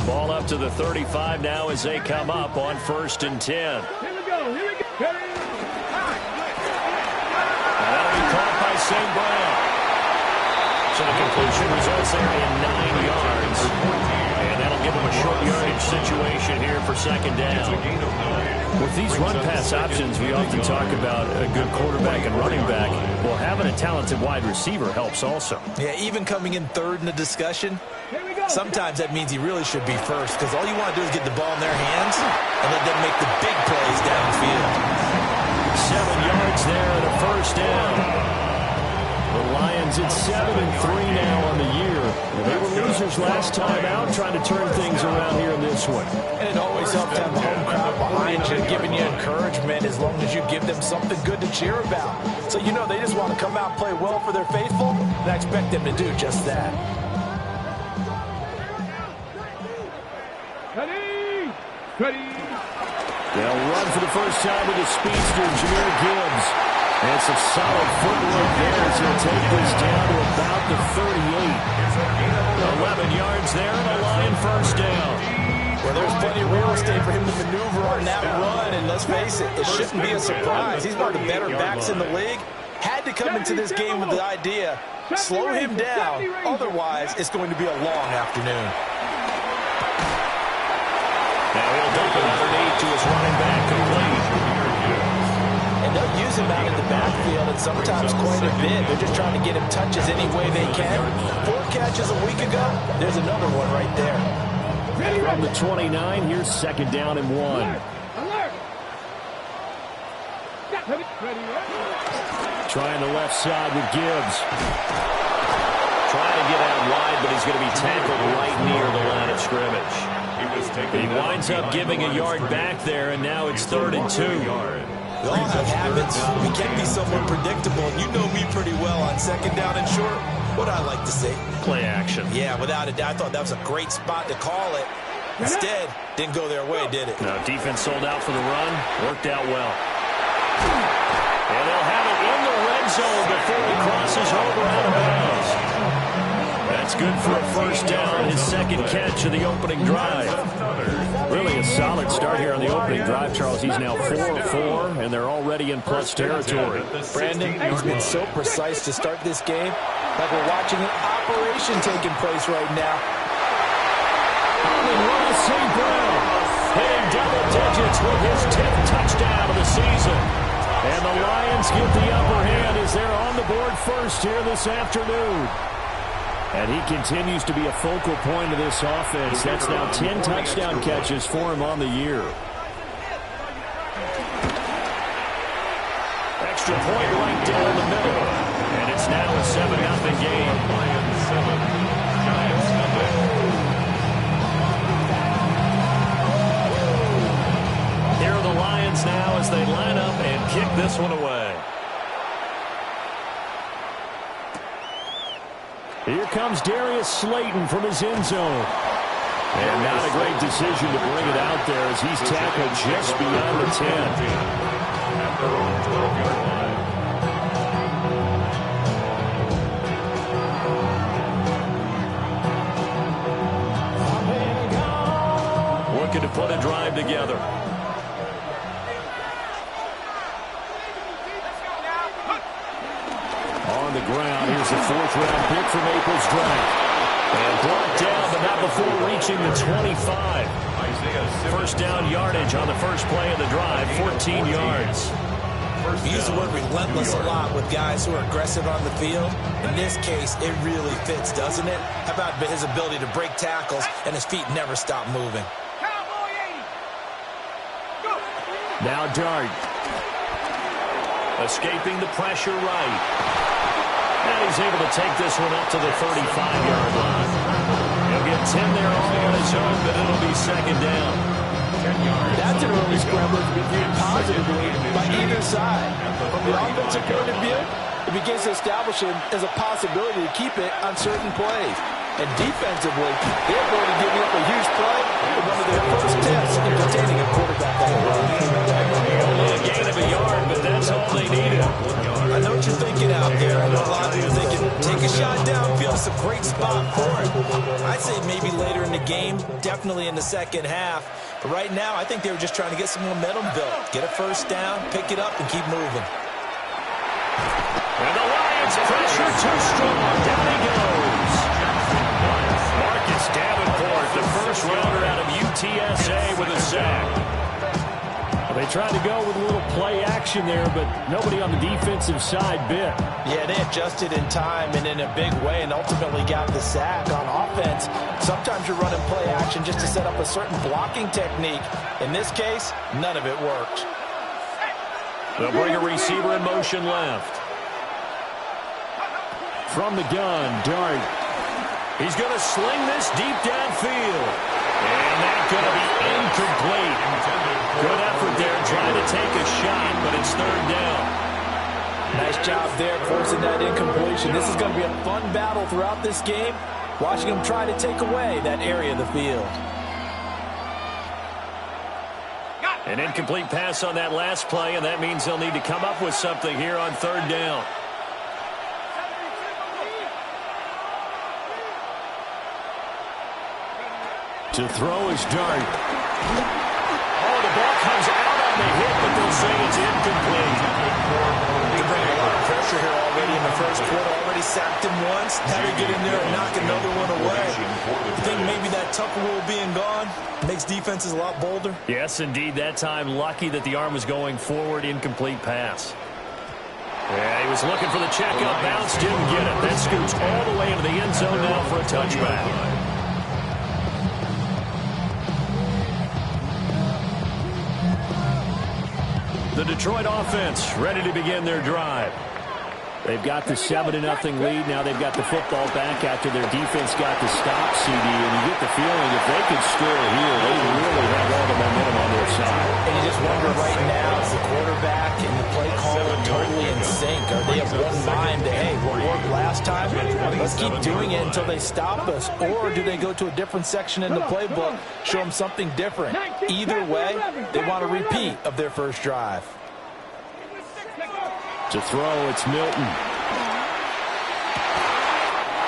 Ball up to the 35 now as they come up on 1st and 10. Here we go. And that'll be caught by St. Brown. So the completion results there in 9 yards. And that'll give them a short yardage situation here for 2nd down. With these run-pass options, we often talk about a good quarterback and running back. Well, having a talented wide receiver helps also. Yeah, even coming in 3rd in the discussion, sometimes that means he really should be first, because all you want to do is get the ball in their hands and let them make the big plays downfield. 7 yards there and a 1st down. The Lions at 7-3 now on the year. They were losers last time out, trying to turn things around here in this one. And it always helps to have the home crowd behind you, giving you encouragement as long as you give them something good to cheer about. So you know they just want to come out and play well for their faithful, and I expect them to do just that. Ready. They'll run for the first time with the speedster, Jahmyr Gibbs. And some solid footwork there as he'll take this down to about the 38. 11 yards there and a Lion 1st down. Well, there's plenty of real estate for him to maneuver on that run, and let's face it, it shouldn't be a surprise. He's one of the better backs in the league. Had to come into this game with the idea, slow him down, otherwise it's going to be a long afternoon. Now he'll dump it underneath to his running back complete. And they'll use him out in the backfield, and sometimes quite a bit. They're just trying to get him touches any way they can. 4 catches a week ago, there's another one right there. From the 29, here's 2nd down and 1. Trying the left side with Gibbs. Trying to get out wide, but he's going to be tackled right near the line of scrimmage. He winds up giving a yard back there, and now it's 3rd and 2. We all have habits. We can't be somewhat predictable. You know me pretty well on 2nd down and short. What I like to say? Play action. Yeah, without a doubt. I thought that was a great spot to call it. Instead, didn't go their way, did it? No, defense sold out for the run. Worked out well. And they'll have it in the red zone before he crosses over out of bounds. That's good for a 1st down, his 2nd catch of the opening drive. Really a solid start here on the opening drive, Charles. He's now 4 of 4, and they're already in plus territory. Brandon, he's been so precise to start this game, like we're watching an operation taking place right now. And St. Brown hitting double digits with his 10th touchdown of the season. And the Lions get the upper hand as they're on the board first here this afternoon. And he continues to be a focal point of this offense. That's now 10 touchdown catches for him on the year. Extra point right down the middle. And it's now a 7-0 game. Here are the Lions now as they line up and kick this one away. Here comes Darius Slayton from his end zone. And not a great decision to bring it out there as he's tackled just beyond the 10. Looking to put a drive together. On the ground, here's the 4th-round pick from April's draft. And brought down, but not before reaching the 25. 1st down yardage on the first play of the drive, 14 yards. We use the word relentless a lot with guys who are aggressive on the field. In this case, it really fits, doesn't it? How about his ability to break tackles and his feet never stop moving? Now Dart. Escaping the pressure right. And he's able to take this one up to the 35-yard line. He'll get 10 there all on his own, but it'll be 2nd down. That's an early scramble to be viewed positively by either side. From the offensive point of view, it begins to establish him as a possibility to keep it on certain plays. And defensively, they're going to give you up a huge play with one of their first tests in containing a quarterback on the run. Only a gain of a yard, but that's all they needed. I know what you're thinking out there. I know a lot of you are thinking, take a shot downfield. It's a great spot for it. I'd say maybe later in the game, definitely in the second half. But right now, I think they were just trying to get some momentum built. Get a first down, pick it up, and keep moving. And the Lions pressure too strong. Down he goes. Marcus Davenport, the first rounder out of UTSA with a sack. They tried to go with a little play action there, but nobody on the defensive side bit. Yeah, they adjusted in time and in a big way and ultimately got the sack. On offense, sometimes you're running play action just to set up a certain blocking technique. In this case, none of it worked. They'll bring a receiver in motion left. From the gun, Dart. He's going to sling this deep downfield. And that's going to be incomplete. Good effort there trying to take a shot, but it's third down. Nice job there forcing that incompletion. This is going to be a fun battle throughout this game, watching them try to take away that area of the field. An incomplete pass on that last play, and that means they'll need to come up with something here on third down. To throw is Dart. Oh, the ball comes out on the hit, but they'll say it's incomplete. They're bringing a lot of pressure here already in the first quarter. Already sacked him once. Now they get in there and knock another one away. I think maybe that Tucker rule being gone makes defenses a lot bolder. Yes, indeed. That time, lucky that the arm was going forward. Incomplete pass. Yeah, he was looking for the checkup bounce. Didn't get it. That scoots all the way into the end zone now for a touchback. The Detroit offense ready to begin their drive. They've got the 7-0 lead. Now they've got the football back after their defense got the stop, CD. And you get the feeling if they could score here, they really have all the momentum on their side. And you just wonder right now, is the quarterback and the play caller totally in sync? Are they of one mind that, hey, what worked last time, let's keep doing it until they stop us? Or do they go to a different section in the playbook, show them something different? Either way, they want a repeat of their first drive. To throw, it's Milton.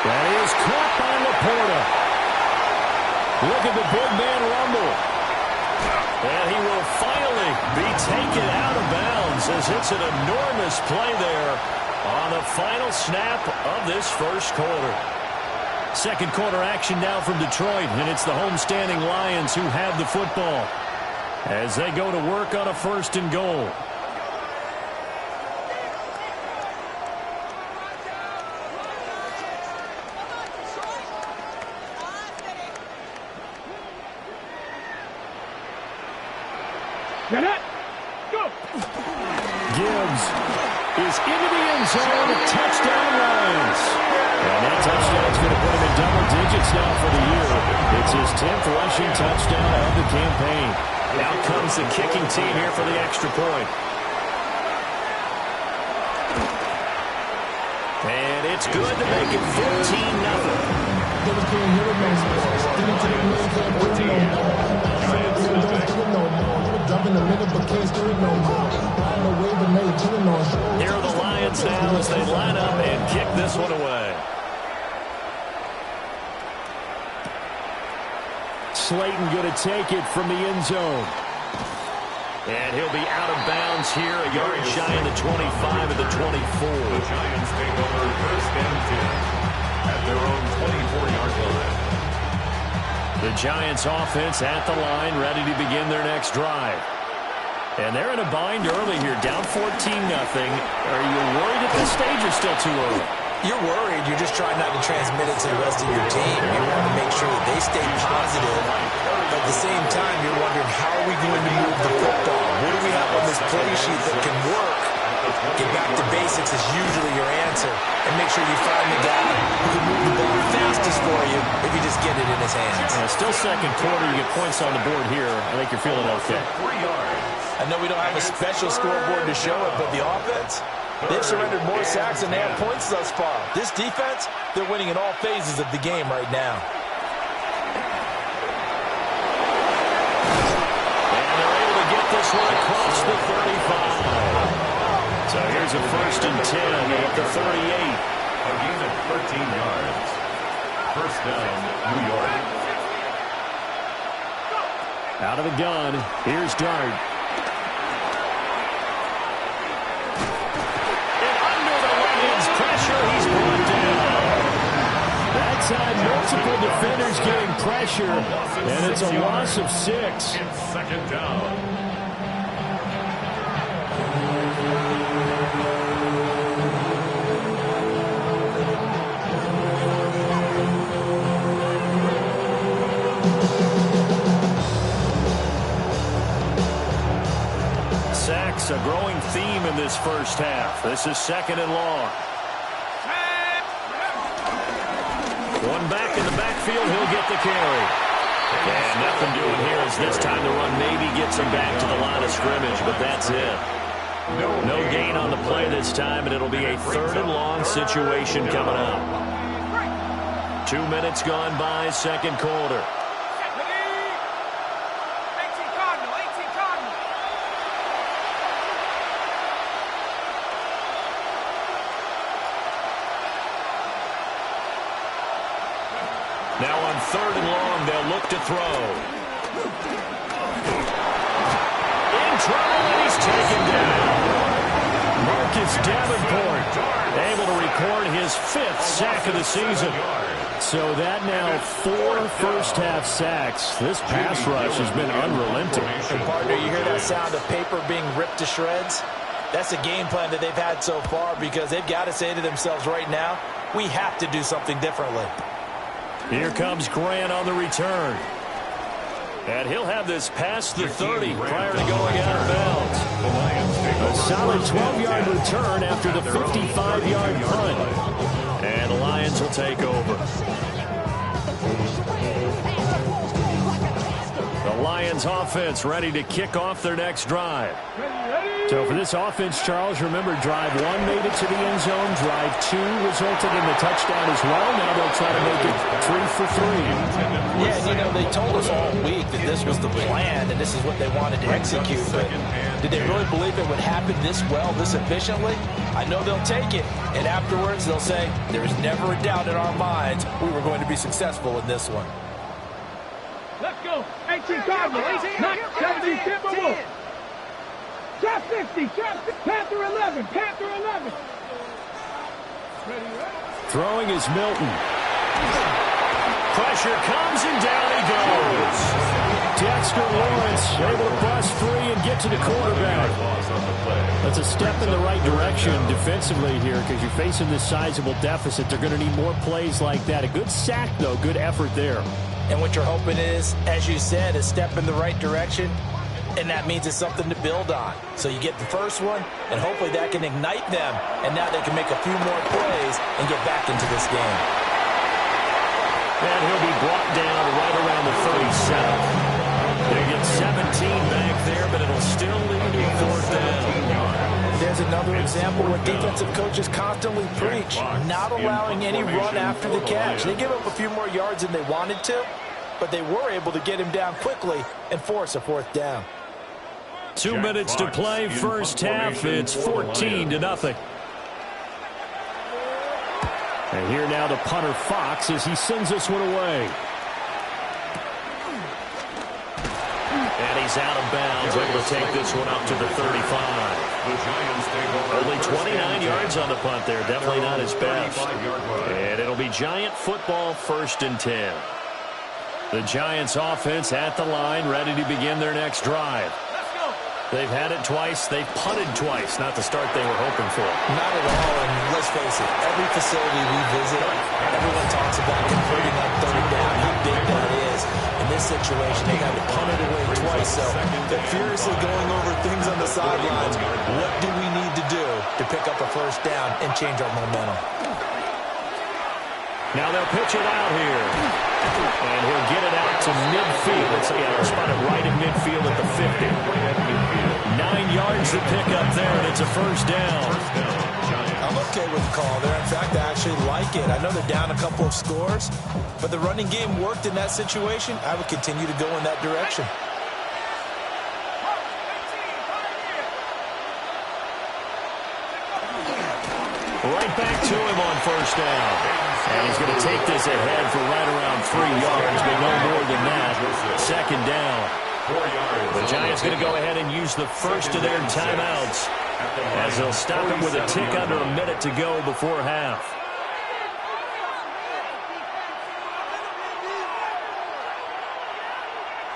That is caught by Laporta. Look at the big man rumble. And he will finally be taken out of bounds as it's an enormous play there on the final snap of this first quarter. Second quarter action now from Detroit, and it's the homestanding Lions who have the football as they go to work on a 1st and goal. Get it! Go! Gibbs is into the end zone. Touchdown, Lions. And that touchdown's going to put him in double digits now for the year. It's his 10th rushing touchdown of the campaign. Now comes the kicking team here for the extra point. And it's good to make it 14-0. Here are the Lions now as they line up and kick this one away. Slayton going to take it from the end zone. And he'll be out of bounds here, a yard shy of the 25 of the 24. The Giants take over 1st and 10 at their own 24-yard line. The Giants offense at the line, ready to begin their next drive. And they're in a bind early here, down 14-0. Are you worried at this stage or still too early? You're worried. You're just trying not to transmit it to the rest of your team. You want to make sure that they stay positive. But at the same time, you're wondering, how are we going to move the football? What do we have on this play sheet that can work? Get back to basics is usually your answer. And make sure you find the guy who can move the ball fastest for you if you just get it in his hands. Still second quarter. You get points on the board here. I think you're feeling okay. 3 yards. I know we don't have a special scoreboard to show it, but the offense, they've surrendered more sacks than they have points thus far. This defense, they're winning in all phases of the game right now. And they're able to get this one across the 35. So here's a 1st and 10 at the 38. A gain of 13 yards. 1st down, New York. Out of the gun, here's Dart. And under the Lions' pressure, he's brought down. That's had multiple defenders getting pressure, and it's a loss of 6. It's second down. Sacks, a growing theme in this first half. This is second and long. One back in the backfield, he'll get the carry. And nothing doing here as this time the run maybe gets him back to the line of scrimmage, but that's it. No gain on the play this time, and it'll be a third and long situation coming up. 2 minutes gone by, second quarter. Now on third and long, they'll look to throw. In trouble, and he's taken down. Marcus Davenport able to record his 5th sack of the season. So that now 4 first-half sacks. This pass rush has been unrelenting. And partner, you hear that sound of paper being ripped to shreds? That's the game plan that they've had so far because they've got to say to themselves right now, we have to do something differently. Here comes Grant on the return. And he'll have this past the 30 prior to going out of bounds. A solid 12-yard return after the 55-yard punt. And the Lions will take over. The Lions offense ready to kick off their next drive. So for this offense, Charles, remember, drive 1 made it to the end zone. Drive 2 resulted in the touchdown as well. Now they'll try to make it 3 for 3. Yeah, you know, they told us all week that this was the plan and this is what they wanted to execute. But did they really believe it would happen this well, this efficiently? I know they'll take it. And afterwards, they'll say, there was never a doubt in our minds we were going to be successful in this one. Let's go. 18 Cardinal. not 17 Timberwolves. Trap 50. Panther 11. Panther 11. Throwing is Milton. Pressure comes and down he goes. Dexter Lawrence able to bust free and get to the quarterback. That's a step in the right direction defensively here because you're facing this sizable deficit. They're going to need more plays like that. A good sack, though. Good effort there. And what you're hoping is, as you said, a step in the right direction, and that means it's something to build on. So you get the first one, and hopefully that can ignite them, and now they can make a few more plays and get back into this game. And he'll be brought down right around the 37. They get 17 back there, but it'll still lead to a fourth down. There's another example what defensive coaches constantly preach, not allowing any run after the catch. They give up a few more yards than they wanted to, but they were able to get him down quickly and force a fourth down. 2 minutes to play, first half. It's 14-0. And here now the punter Fox as he sends this one away. And he's out of bounds, able to take this one up to the 35. Only 29 yards on the punt there. Definitely not his best. And it'll be Giant football, 1st and 10. The Giants offense at the line, ready to begin their next drive. They've had it twice. They've punted twice. Not the start they were hoping for. Not at all, and let's face it, every facility we visit, everyone talks about converting on third down, how big that is. In this situation, they had to punt it away twice, so they're furiously going over things on the sidelines. What do we need to do to pick up a first down and change our momentum? Now they'll pitch it out here. And he'll get it out to midfield. It's spotted right at midfield at the 50. 9 yards to pick up there, and it's a first down. I'm okay with the call there. In fact, I actually like it. I know they're down a couple of scores, but the running game worked in that situation. I would continue to go in that direction. Right back to him on first down. And he's going to take this ahead for right around 3 yards, but no more than that. Second down. 4 yards. The Giants going to go ahead and use the first of their timeouts as they'll stop it with a tick under a minute to go before half.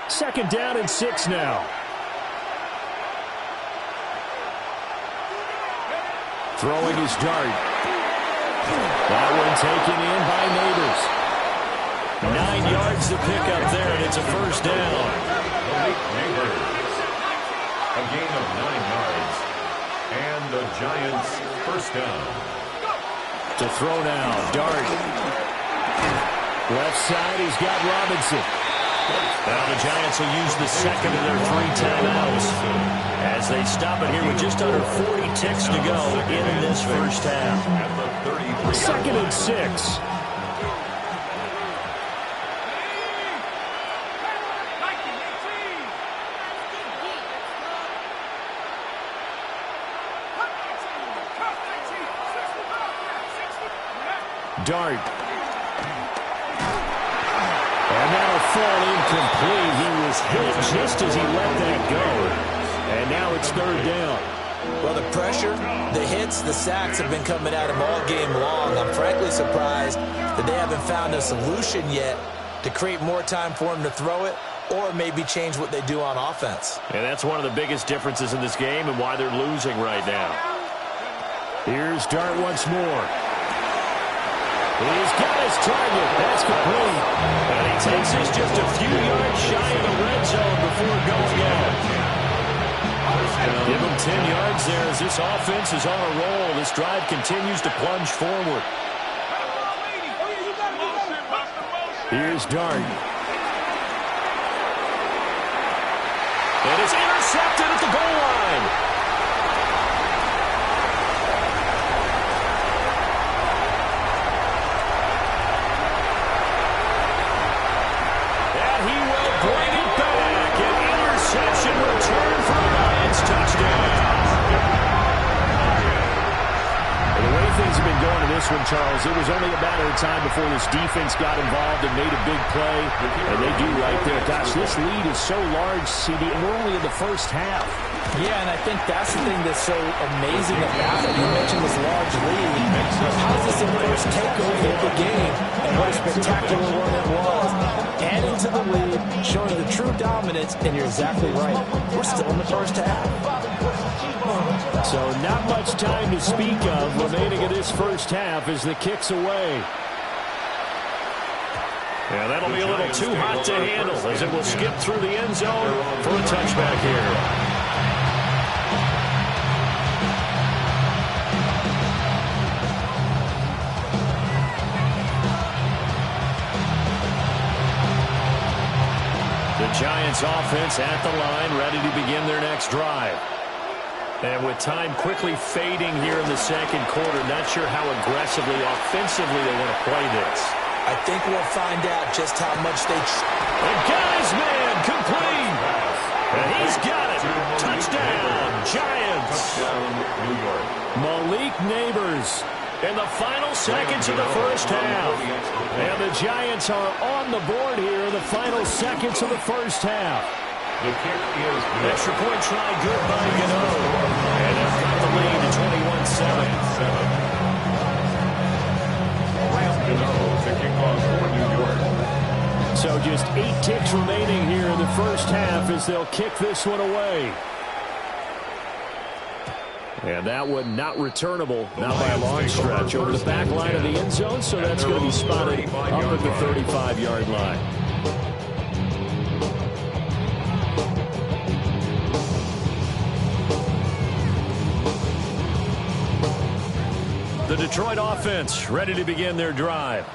Second down and 6 now. Throwing his dart. That one taken in by Neighbors. 9 yards to pick up there, and it's a first down. Neighbors. A gain of 9 yards. And the Giants first down. To throw now, Dart. Left side, he's got Robinson. Now the Giants will use the second of their 3 timeouts as they stop it here with just under 40 ticks to go in this first half. Second and 6. Dart. And that'll fall incomplete. He was hit just as he let that go. And now it's third down. Well, the pressure, the hits, the sacks have been coming at him all game long. I'm frankly surprised that they haven't found a solution yet to create more time for him to throw it or maybe change what they do on offense. And that's one of the biggest differences in this game and why they're losing right now. Here's Dart once more. He's got his target. That's complete. And he takes this just a few yards shy of the red zone before going out. Give him 10 yards there as this offense is on a roll. This drive continues to plunge forward. Here's Dart. And it's intercepted at the goal line. Return for a Giants touchdown. The way things have been going in this one, Charles, it was only a matter of time before this defense got involved and made a big play. And they do right there. Gosh, this lead is so large, CD, and we're only in the first half. Yeah, and I think that's the thing that's so amazing about it. You mentioned this large lead. How does this first takeover of the game? And what a spectacular one it was. Adding to the lead, showing the true dominance, and you're exactly right. We're still in the first half. So not much time to speak of remaining in this first half as the kick's away. Yeah, that'll be a little too hot to handle as it will skip through the end zone for a touchback here. The Giants offense at the line, ready to begin their next drive. And with time quickly fading here in the second quarter, not sure how aggressively, offensively they want to play this. I think we'll find out just how much they... And guys, man, complete. And he's got it. Touchdown, Giants. Touchdown, New York. Malik Neighbors in the final seconds of the first half. And the Giants are on the board here in the final seconds of the first half. The kick is good. Extra point try good by Gano. And they've got the lead to 21-7. Gano to kick off for New York. So just 8 ticks remaining here in the first half as they'll kick this one away. And that one not returnable, not by a long stretch, over the back line of the end zone, so that's going to be spotted up at the 35-yard line. The Detroit offense ready to begin their drive.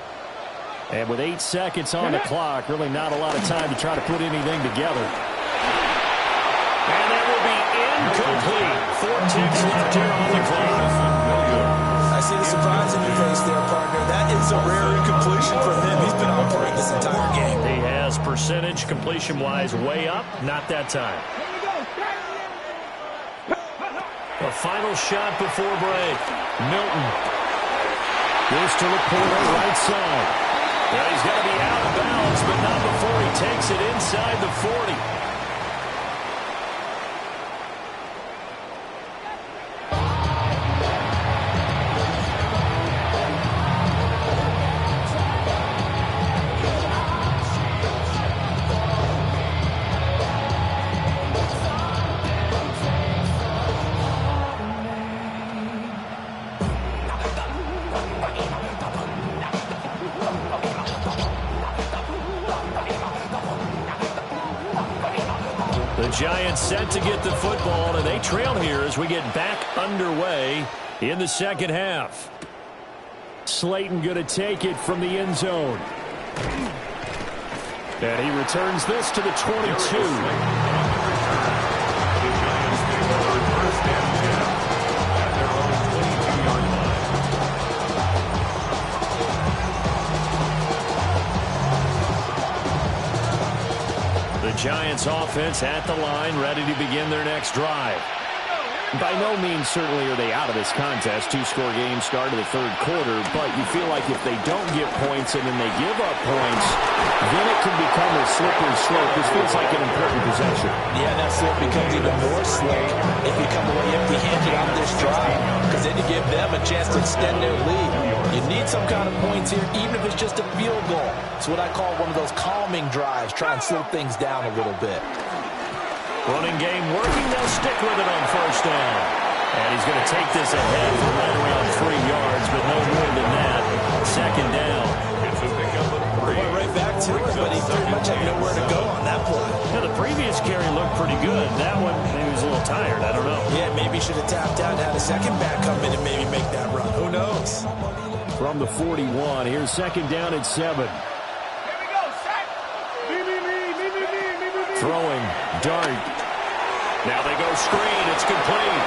And with 8 seconds on the clock, really not a lot of time to try to put anything together. And that will be incomplete. 4 ticks left here on the clock. I see the surprise in your face there, partner. That is a rare incompletion from him. He's been on point this entire game. He has percentage completion-wise way up. Not that time. A final shot before break. Milton. Goes to Laporta, right side. Well, he's got to be out of bounds, but not before he takes it inside the 40. The Giants set to get the football, and they trail here as we get back underway in the second half. Slayton going to take it from the end zone. And he returns this to the 22. Giants offense at the line, ready to begin their next drive. By no means certainly are they out of this contest. Two-score game start of the third quarter, but you feel like if they don't get points and then they give up points, then it can become a slippery slope. This feels like an important possession. Yeah, that slope becomes even more slow if you come away empty-handed on this drive, because then you give them a chance to extend their lead. You need some kind of points here, even if it's just a field goal. It's what I call one of those calming drives. Try and slow things down a little bit. Running game working. They'll stick with it on first down. And he's going to take this ahead for right around 3 yards, but no more than that. Second down. Went right back to it, but he pretty much had nowhere to go on that play. Yeah, the previous carry looked pretty good. That one, maybe he was a little tired. I don't know. Yeah, maybe he should have tapped out and had a second back come in and maybe make that run. Who knows? From the 41, here's second down at 7. Here we go, set. Me. Throwing, dart. Now they go screen. It's complete.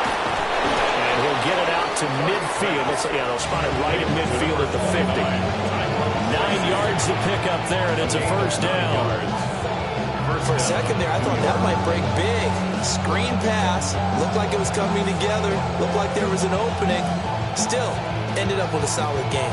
And he'll get it out to midfield. They'll spot it right at midfield at the 50. 9 yards to pick up there, and it's a first down. For a second there, I thought that might break big. Screen pass. Looked like it was coming together. Looked like there was an opening. Still, ended up with a solid game.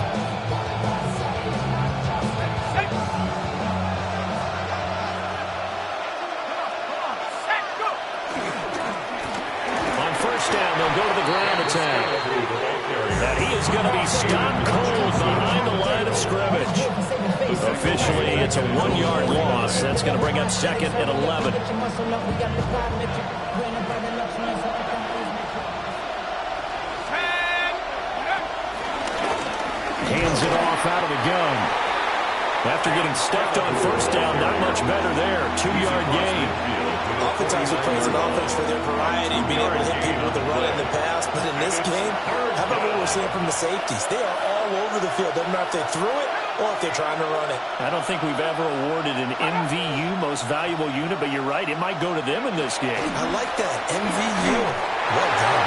On first down, they'll go to the ground attack. And he is going to be stone cold behind the line of scrimmage. Officially, it's a 1-yard loss. That's going to bring up second and 11. Hands it off out of the gun. After getting stuffed on first down, not much better there. 2-yard gain. Oftentimes we praise an offense for their variety, being able to hit people with the run and the pass. But in this game, how about what we're seeing from the safeties? They are all over the field. Doesn't matter if they threw it or if they're trying to run it. I don't think we've ever awarded an MVU, most valuable unit, but you're right. It might go to them in this game. I like that. MVU. Well done.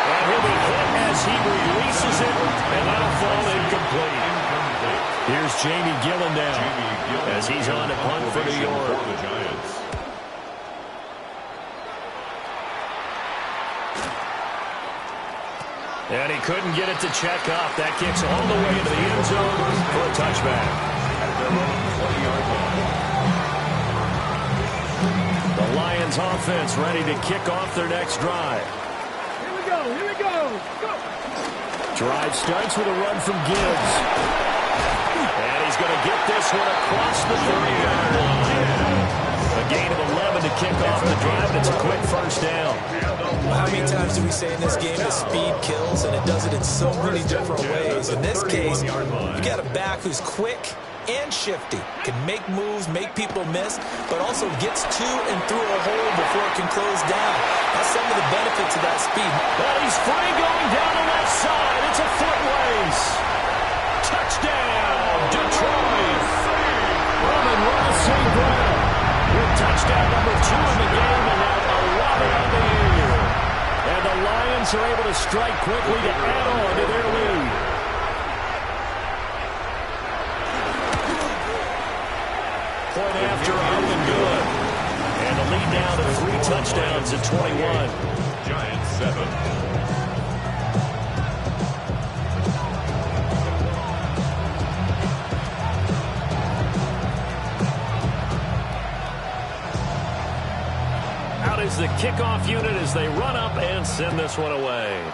And he'll be hit as he releases it, and that'll fall incomplete. Here's Jamie Gillen now as he's on to punt for New York. And he couldn't get it to check up. That kicks all the way into the end zone for a touchback. The Lions offense ready to kick off their next drive. Here we go. Go. Drive starts with a run from Gibbs. And he's going to get this one across the 30-yard line. A gain of 11 to kick off the drive. It's a quick first down. How many times do we say in this game that speed kills, and it does it in so many different ways? In this case, you got a back who's quick and shifty, can make moves, make people miss, but also gets to and through a hole before it can close down. That's some of the benefits of that speed. Well, he's free going down the left side. It's a foot race. Touchdown, Detroit. Roman Ross St. Brown with touchdown number 2 in the game, and now 11 on the year. And the Lions are able to strike quickly to add on to their lead. Point after up and good. And the lead now to 3 touchdowns at 21. Giants 7. Out is the kickoff unit as they run up and send this one away.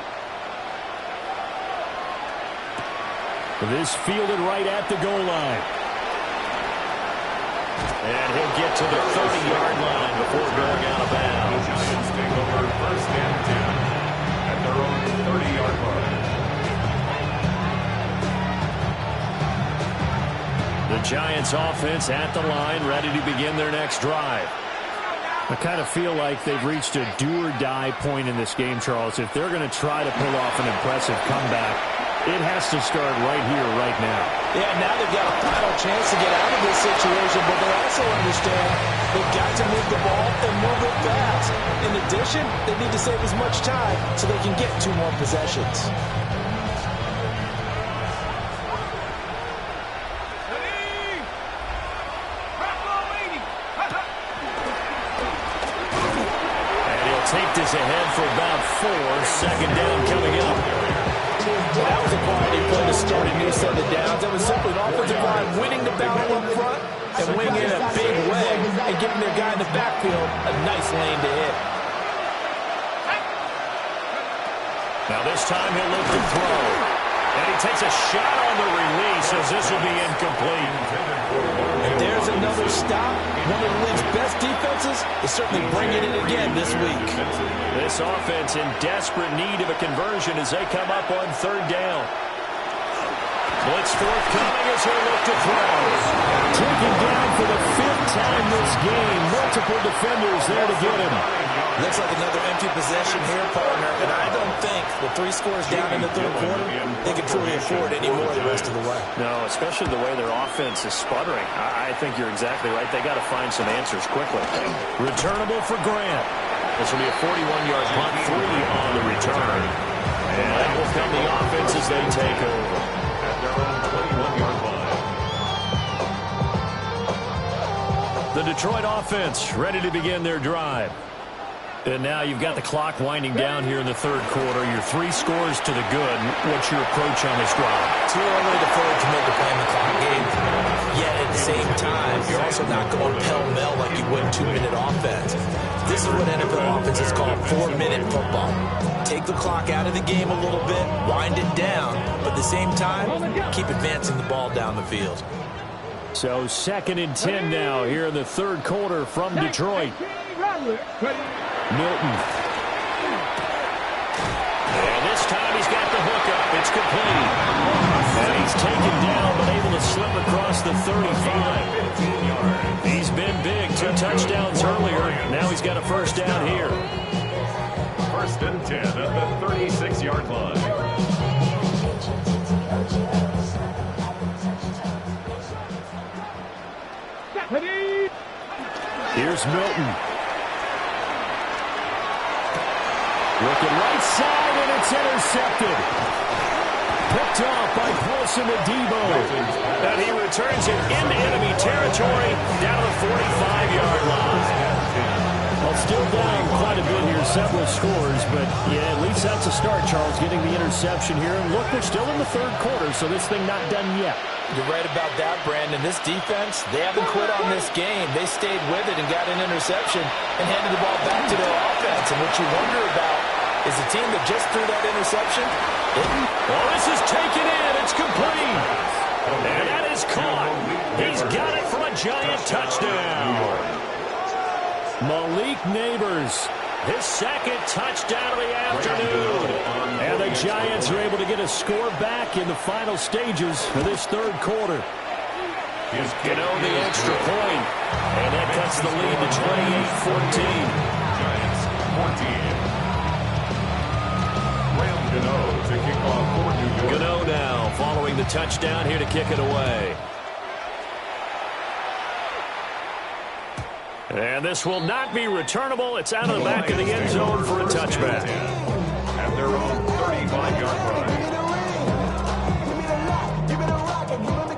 This fielded right at the goal line. And he'll get to the 30-yard line before going out of bounds. Giants take over first and 10 at their own 30-yard line. The Giants offense at the line, ready to begin their next drive. I kind of feel like they've reached a do-or-die point in this game, Charles. If they're going to try to pull off an impressive comeback, it has to start right here, right now. Yeah, now they've got a final chance to get out of this situation, but they also understand they've got to move the ball and move it fast. In addition, they need to save as much time so they can get 2 more possessions. Take this ahead for about 4. Second down coming up. That was a quality play to start a new set of downs. That was simply an offensive line winning the battle up front and winning in a big way and giving their guy in the backfield a nice lane to hit. Now this time he'll look to throw. And he takes a shot on the release as this will be incomplete. And there's another stop. One of the league's best defenses is certainly bringing it again this week. This offense in desperate need of a conversion as they come up on 3rd down. Blitz forthcoming as he'll look to throw. Taken down for the 5th time this game. Multiple defenders there to get him. Looks like another empty possession here, partner. And I don't think with 3 scores down in the 3rd quarter, they can truly afford any more the rest of the way. No, especially the way their offense is sputtering. I think you're exactly right. They got to find some answers quickly. Returnable for Grant. This will be a 41-yard punt, 3 on the return. And that will come the offense as they take over. At their own 21-yard line. The Detroit offense ready to begin their drive. And now you've got the clock winding down here in the 3rd quarter. Your 3 scores to the good. What's your approach on this drive? Too early to fully commit to playing the clock game. Yet at the same time, you're also not going pell-mell like you would 2-minute offense. This is what NFL offenses call 4-minute football. Take the clock out of the game a little bit, wind it down, but at the same time, keep advancing the ball down the field. So 2nd and 10 now here in the 3rd quarter from Detroit. Milton. And this time he's got the hookup. It's complete. And he's taken down but able to slip across the 35. He's been big. 2 touchdowns earlier. Now he's got a 1st down here. 1st and 10 at the 36-yard line. Here's Milton. Looking right side, and it's intercepted. Picked off by Paulson Adebo. And he returns it into enemy territory down to the 45-yard line. Well, still down quite a bit here, several scores, but yeah, at least that's a start, Charles, getting the interception here. And look, we're still in the 3rd quarter, so this thing not done yet. You're right about that, Brandon. This defense, they haven't quit on this game. They stayed with it and got an interception and handed the ball back to their offense. And what you wonder about is the team that just threw that interception. Well, this is taken in. It's complete. And that is caught. He's got it from a giant touchdown. Malik Neighbors, his 2nd touchdown of the afternoon. And the Giants are able to get a score back in the final stages of this 3rd quarter. Gano the extra point. And that cuts the lead to 28-14. Giants 14. Gano to kick off for New York. Gano now following the touchdown here to kick it away. And this will not be returnable. It's out of the back of the end zone for a touchback. At their own 35-yard line.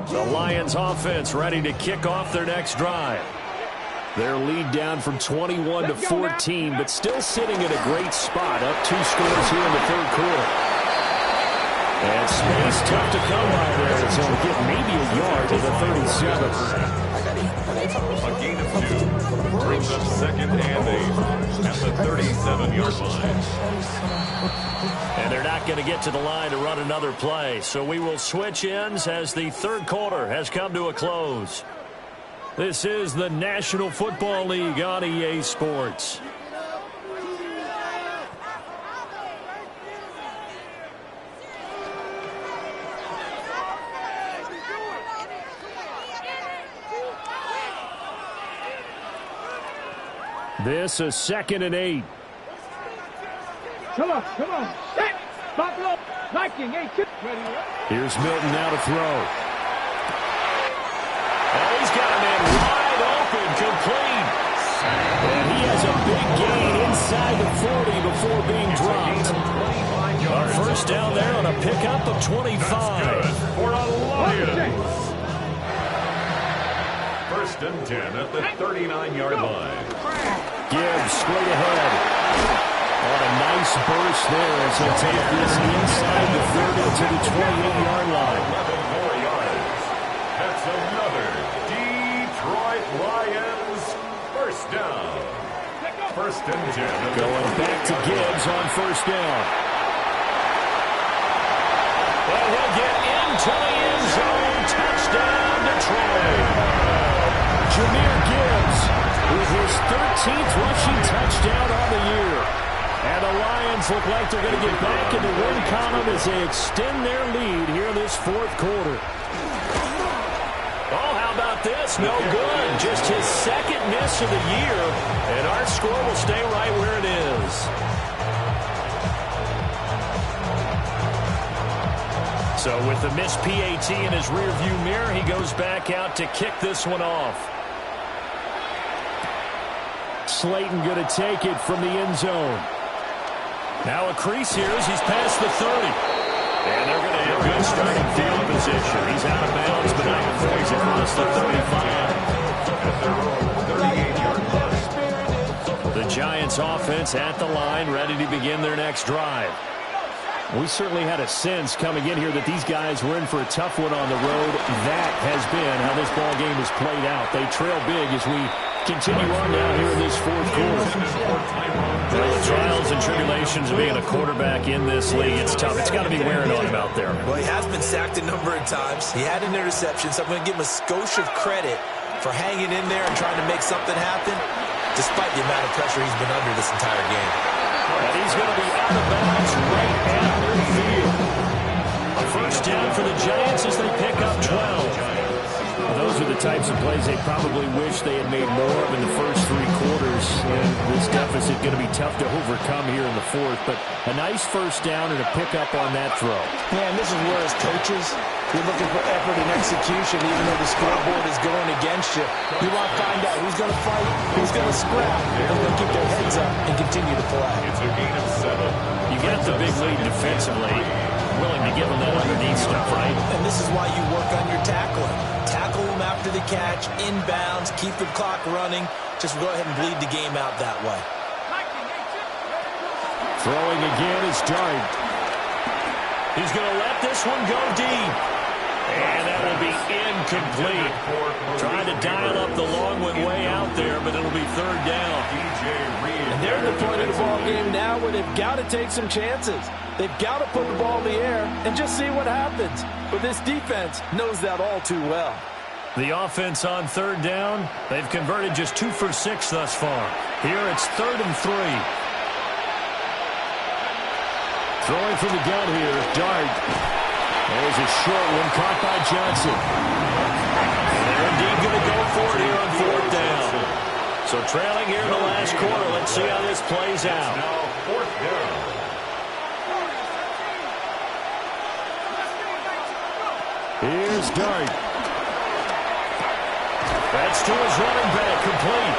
The Lions offense ready to kick off their next drive. Their lead down from 21 to 14, but still sitting at a great spot, up 2 scores here in the 3rd quarter. And space tough to come by there. It's going to get maybe a yard to the 37. A gain of 2 brings up 2nd and 8 at the 37-yard line. And they're not going to get to the line to run another play. So we will switch ends as the 3rd quarter has come to a close. This is the National Football League on EA Sports. This is 2nd and 8. Come on. Set. Back up. Viking. Hey, chip. Ready. Here's Milton now to throw. Oh, he's got a man wide open, complete. And he has a big gain inside the 40 before being dropped. A first down there on a pickup of 25. For a Lions. 1st and 10 at the 39-yard line. Gibbs straight ahead. On a nice burst there as he'll take this inside the 30 to the 28-yard line. 11 more yards. That's another Detroit Lions first down. 1st and 10. Going back to Gibbs on first down. And he'll get into the end zone. Touchdown, Detroit. Jahmyr Gibbs with his 13th rushing touchdown on the year. And the Lions look like they're going to get back in the win column as they extend their lead here this 4th quarter. Oh, how about this? No good. Just his 2nd miss of the year. And our score will stay right where it is. So with the missed PAT in his rearview mirror, he goes back out to kick this one off. Slayton going to take it from the end zone. Now a crease here as he's past the 30. And they're going to have good starting field position. He's out of bounds, but not before he's across the 35. The Giants offense at the line, ready to begin their next drive. We certainly had a sense coming in here that these guys were in for a tough one on the road. That has been how this ball game has played out. They trail big as we continue on now here in this 4th quarter. Well, the trials and tribulations of being a quarterback in this league, it's tough. It's got to be wearing on him out there. Well, he has been sacked a number of times. He had an interception, so I'm going to give him a skosh of credit for hanging in there and trying to make something happen, despite the amount of pressure he's been under this entire game. And he's going to be out of bounds right at midfield. A first down for the Giants as they pick up 12. Those are the types of plays they probably wish they had made more of in the first 3 quarters. And this deficit going to be tough to overcome here in the 4th. But a nice first down and a pickup on that throw. Yeah, and this is where as coaches, you're looking for effort and execution even though the scoreboard is going against you. You want to find out who's going to fight, who's going to scrap, who's going to keep their heads up and continue to play. It's a gain of 7. You got the big lead defensively. Willing to give them that underneath stuff, right? And this is why you work on your tackling. Tackle them after the catch, inbounds, keep the clock running. Just go ahead and bleed the game out that way. Throwing again is Dart. He's going to let this one go deep. And that will be incomplete. Trying to dial up the long one way out there, but it'll be 3rd down. And they're at the point of the ball game now where they've got to take some chances. They've got to put the ball in the air and just see what happens. But this defense knows that all too well. The offense on 3rd down, they've converted just 2 for 6 thus far. Here it's 3rd and 3. Throwing from the gun here, Dart. There's a short one caught by Johnson. They're indeed going to go for it here on 4th down. So trailing here in the last quarter, let's see how this plays out. Now 4th down. Here's Dart. That's to his running back, complete.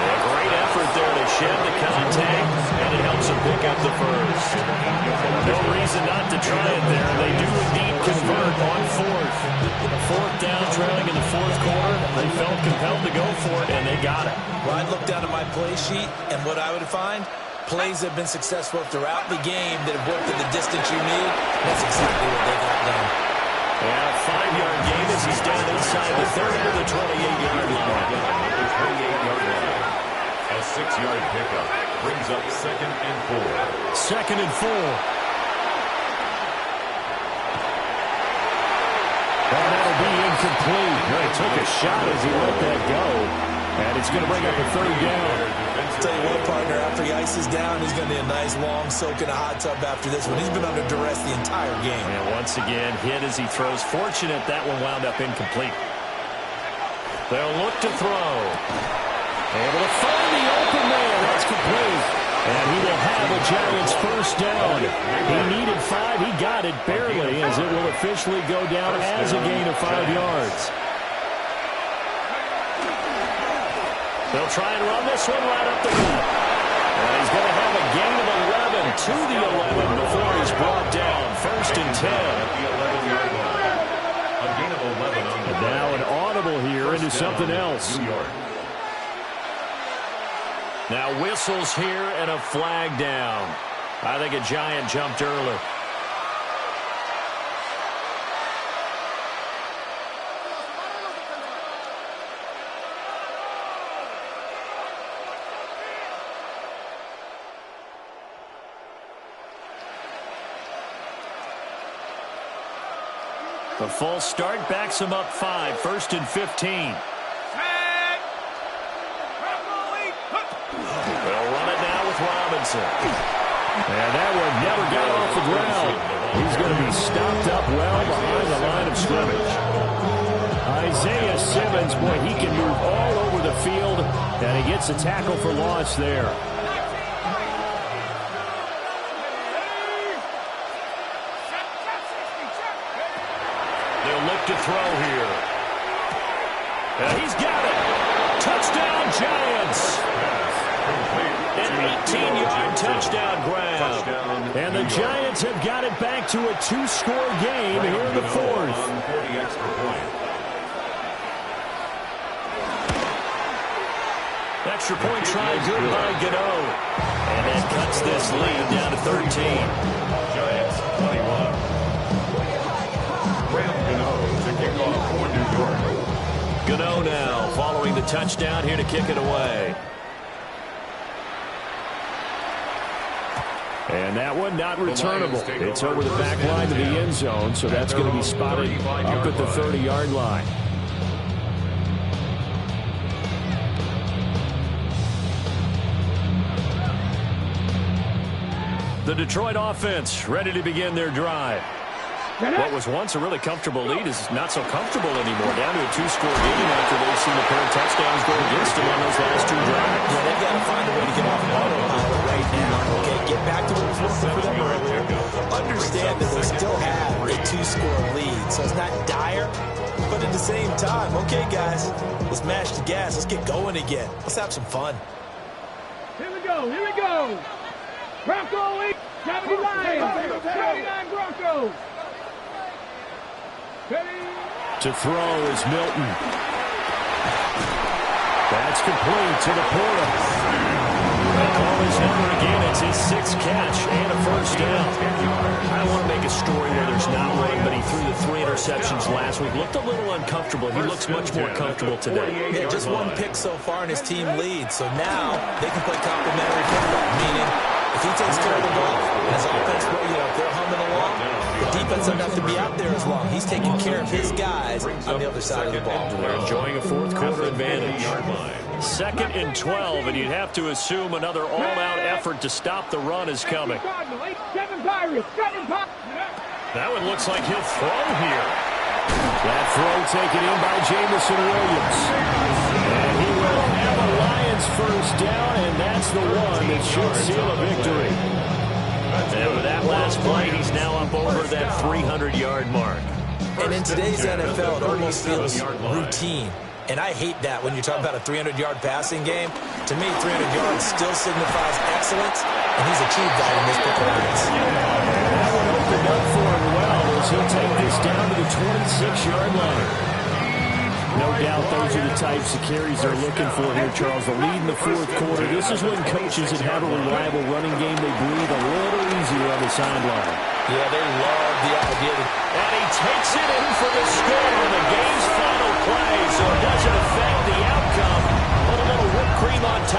A great effort there to shed the contact, and it helps him pick up the first. No reason not to try it there. They do indeed convert on 4th. 4th down, trailing in the 4th quarter. They felt compelled to go for it, and they got it. Well, I'd look down at my play sheet, and what I would find, plays have been successful throughout the game that have worked at the distance you need. That's exactly what they got done. Yeah, 5-yard gain as he's down inside the 30 to the 28-yard line. The 28-yard line. A 6-yard pickup brings up 2nd and 4. 2nd and 4. And that'll be incomplete. He took a shot as he let that go. And it's going to bring up a 3rd down. I'll tell you what, partner, after he ices down, he's going to be a nice long soak in a hot tub after this one. He's been under duress the entire game. And once again, hit as he throws. Fortunate that one wound up incomplete. They'll look to throw. Able to fire. And he will have a Giants first down. He needed 5. He got it barely, as it will officially go down as a gain of 5 yards. They'll try and run this one right up the gut. And he's going to have a gain of 11 to the 11 before he's brought down. First and 10. And now an audible here into something else. Now whistles here and a flag down. I think a Giant jumped early. The false start backs him up 5. First and 15. They'll run it now with Robinson. And that one never got off the ground. He's going to be stopped up well behind the line of scrimmage. Isaiah Simmons, boy, he can move all over the field, and he gets a tackle for loss there. They'll look to throw here. And he's got it. Touchdown, Giants. An 18-yard touchdown grab. And the Giants have got it back to a 2-score game here in the 4th. Extra point try good by Gano. And that cuts this lead down to 13. Giants 21. Graham Gano to kick off for New York. Gano now following the touchdown here to kick it away. And that one not returnable. It's over the back line to the end zone, so that's going to be spotted up at the 30-yard line. The Detroit offense ready to begin their drive. What was once a really comfortable lead is not so comfortable anymore. Down to a 2-score game after they've seen a pair of touchdowns go against them on those last 2 drives. Well, they've got to find a way to get off autopilot right now. Okay, get back to what was working for them earlier. Understand that they still have a 2-score lead, so it's not dire. But at the same time, okay, guys, let's mash the gas. Let's get going again. Let's have some fun. Here we go. Here we go. Bronco 70 Lions. 39 Broncos. To throw is Milton. That's complete to the Porter. They'll call his number again. It's his 6th catch and a first down. I want to make a story where there's not one, but he threw the 3 interceptions last week. Looked a little uncomfortable. He looks much more comfortable today. Yeah, just 1 pick so far in his team lead. So now they can play complementary football, meaning if he takes care of the ball and his offense, if they're humming along, the defense doesn't have to be out there as long. He's taking care of his guys on the other side of the ball. They're enjoying a 4th quarter advantage. 2nd and 12, and you'd have to assume another all-out effort to stop the run is coming. That one looks like he'll throw here. That throw taken in by Jamison Williams. And he will have a Lions first down, and that's the one that should seal a victory. And with that last play, he's now up over that 300-yard mark. And in today's NFL, it almost feels routine. And I hate that when you talk about a 300-yard passing game. To me, 300 yards still signifies excellence, and he's achieved that in this performance. That one opened up for him well as he'll take this down to the 26-yard line. No doubt those are the types of carries they're looking for here, Charles. The lead in the 4th quarter. This is when coaches that have a reliable running game, they breathe a little easier on the sideline. Yeah, they love the idea. And he takes it in for the score on the game's final play, so it doesn't affect the outcome. Put a little whipped cream on top.